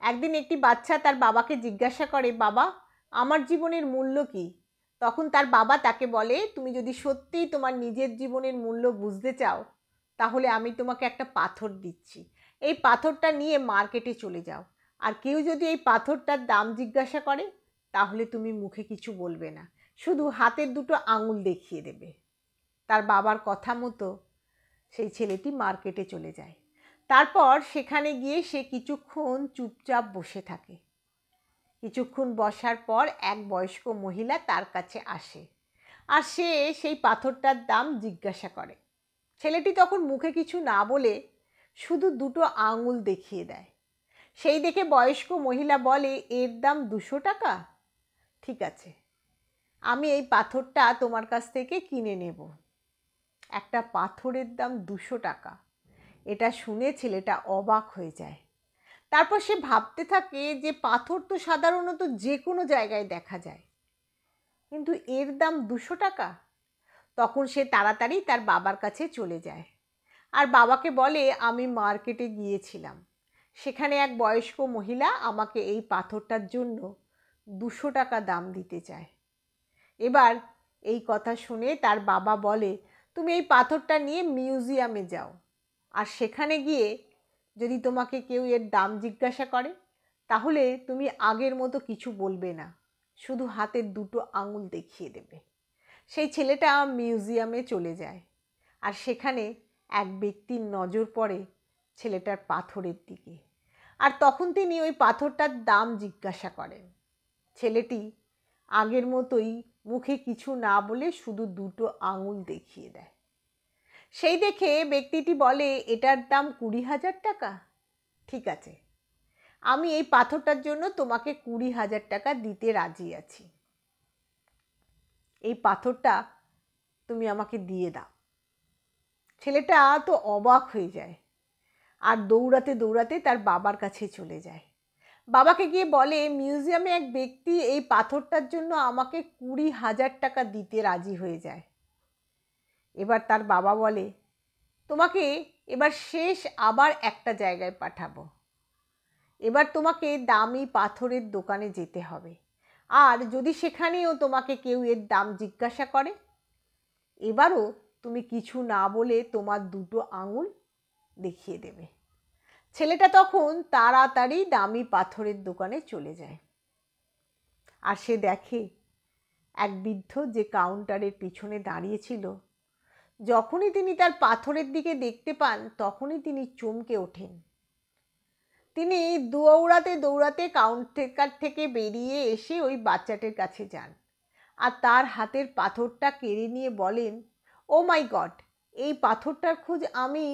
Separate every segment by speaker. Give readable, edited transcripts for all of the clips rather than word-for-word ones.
Speaker 1: একদিন একটি বাচ্চা তার বাবাকে জিজ্ঞাসা করে, বাবা, আমার জীবনের মূল্য কী? তখন তার বাবা তাকে বলে, তুমি যদি সত্যিই তোমার নিজের জীবনের মূল্য বুঝতে চাও, তাহলে আমি তোমাকে একটা পাথর দিচ্ছি। এই পাথরটা নিয়ে মার্কেটে চলে যাও, আর কেউ যদি এই পাথরটার দাম জিজ্ঞাসা করে, তাহলে তুমি মুখে কিছু বলবে না, শুধু হাতের দুটো আঙুল দেখিয়ে দেবে। তার বাবার কথা মতো সেই ছেলেটি মার্কেটে চলে যায়। তারপর সেখানে গিয়ে সে কিছুক্ষণ চুপচাপ বসে থাকে। কিছুক্ষণ বসার পর এক বয়স্ক মহিলা তার কাছে আসে, আর সে সেই পাথরটার দাম জিজ্ঞাসা করে। ছেলেটি তখন মুখে কিছু না বলে শুধু দুটো আঙুল দেখিয়ে দেয়। সেই দেখে বয়স্ক মহিলা বলে, এর দাম 200 টাকা। ঠিক আছে, আমি এই পাথরটা তোমার কাছ থেকে কিনে নেব। একটা পাথরের দাম 200 টাকা। এটা শুনে ছেলেটা অবাক হয়ে যায়। তারপর সে ভাবতে থাকে যে পাথর তো সাধারণত যে কোনো জায়গায় দেখা যায়, কিন্তু এর দাম 200 টাকা। তখন সে তাড়াতাড়ি তার বাবার কাছে চলে যায়, আর বাবাকে বলে, আমি মার্কেটে গিয়েছিলাম, সেখানে এক বয়স্ক মহিলা আমাকে এই পাথরটার জন্য 200 টাকা দাম দিতে চায়। এবার এই কথা শুনে তার বাবা বলে, তুমি এই পাথরটা নিয়ে মিউজিয়ামে যাও, আর সেখানে গিয়ে যদি তোমাকে কেউ এর দাম জিজ্ঞাসা করে, তাহলে তুমি আগের মতো কিছু বলবে না, শুধু হাতের দুটো আঙুল দেখিয়ে দেবে। সেই ছেলেটা মিউজিয়ামে চলে যায়, আর সেখানে এক ব্যক্তির নজর পড়ে ছেলেটার পাথরের দিকে, আর তখন তিনি ওই পাথরটার দাম জিজ্ঞাসা করেন। ছেলেটি আগের মতোই মুখে কিছু না বলে শুধু দুটো আঙুল দেখিয়ে দেয়। সেই দেখে ব্যক্তিটি বলে, এটার দাম 20,000 টাকা। ঠিক আছে, আমি এই পাথরটার জন্য তোমাকে 20,000 টাকা দিতে রাজি আছি। এই পাথরটা তুমি আমাকে দিয়ে দাও। ছেলেটা তো অবাক হয়ে যায়, আর দৌড়াতে দৌড়াতে তার বাবার কাছে চলে যায়। বাবাকে গিয়ে বলে, মিউজিয়ামে এক ব্যক্তি এই পাথরটার জন্য আমাকে 20,000 টাকা দিতে রাজি হয়ে যায়। এবার তার বাবা বলে, তোমাকে এবার শেষ আবার একটা জায়গায় পাঠাবো। এবার তোমাকে দামি পাথরের দোকানে যেতে হবে, আর যদি সেখানেও তোমাকে কেউ এর দাম জিজ্ঞাসা করে, এবারও তুমি কিছু না বলে তোমার দুটো আঙুল দেখিয়ে দেবে। ছেলেটা তখন তাড়াতাড়ি দামি পাথরের দোকানে চলে যায়, আর সে দেখে এক বৃদ্ধ যে কাউন্টারের পিছনে দাঁড়িয়েছিল। যখনই তিনি তার পাথরের দিকে দেখতে পান, তখনই তিনি চমকে ওঠেন। তিনি দৌড়াতে দৌড়াতে কাউন্টার থেকে বেরিয়ে এসে ওই বাচ্চাটির কাছে যান, আর তার হাতের পাথরটা কেড়ে নিয়ে বলেন, ও মাই গড, এই পাথরটার খোঁজ আমি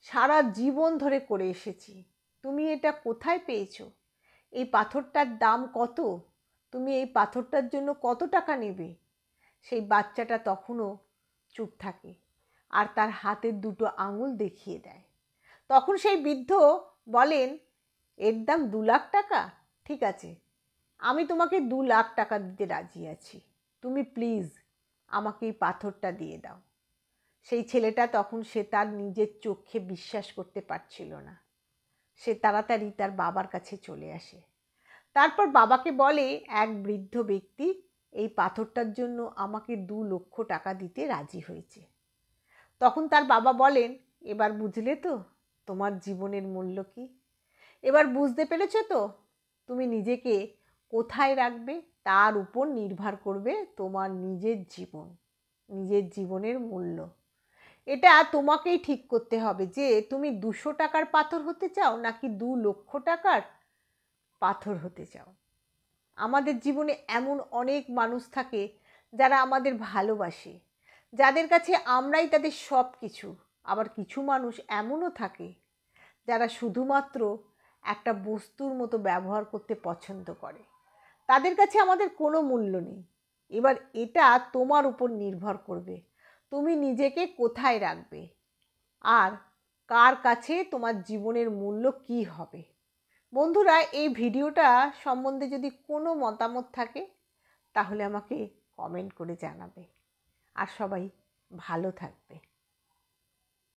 Speaker 1: সারা জীবন ধরে করে এসেছি। তুমি এটা কোথায় পেয়েছো? এই পাথরটার দাম কত? তুমি এই পাথরটার জন্য কত টাকা নেবে? সেই বাচ্চাটা তখনও চুপ থাকে, আর তার হাতের দুটো আঙুল দেখিয়ে দেয়। তখন সেই বৃদ্ধ বলেন, এর দাম 2 লাখ টাকা। ঠিক আছে, আমি তোমাকে 2 লাখ টাকা দিতে রাজি আছি। তুমি প্লিজ আমাকে এই পাথরটা দিয়ে দাও। সেই ছেলেটা তখন সে তার নিজের চোখে বিশ্বাস করতে পারছিল না। সে তাড়াতাড়ি তার বাবার কাছে চলে আসে। তারপর বাবাকে বলে, এক বৃদ্ধ ব্যক্তি এই পাথরটার জন্য আমাকে 2 লক্ষ টাকা দিতে রাজি হয়েছে। তখন তার বাবা বলেন, এবার বুঝলে তো তোমার জীবনের মূল্য কী? এবার বুঝতে পেরেছো তো তুমি নিজেকে কোথায় রাখবে তার উপর নির্ভর করবে তোমার নিজের জীবন, নিজের জীবনের মূল্য। এটা তোমাকেই ঠিক করতে হবে যে তুমি 200 টাকার পাথর হতে চাও নাকি 2 লক্ষ টাকার পাথর হতে চাও। আমাদের জীবনে এমন অনেক মানুষ থাকে যারা আমাদের ভালোবাসে, যাদের কাছে আমরাই তাদের সব কিছু। আবার কিছু মানুষ এমনও থাকে যারা শুধুমাত্র একটা বস্তুর মতো ব্যবহার করতে পছন্দ করে। তাদের কাছে আমাদের কোনো মূল্য নেই। এবার এটা তোমার উপর নির্ভর করবে তুমি নিজেকে কোথায় রাখবে, আর কার কাছে তোমার জীবনের মূল্য কী হবে। বন্ধুরা, এই ভিডিওটা সম্বন্ধে যদি কোনো মতামত থাকে তাহলে আমাকে কমেন্ট করে জানাবে। আর সবাই ভালো থাকবে।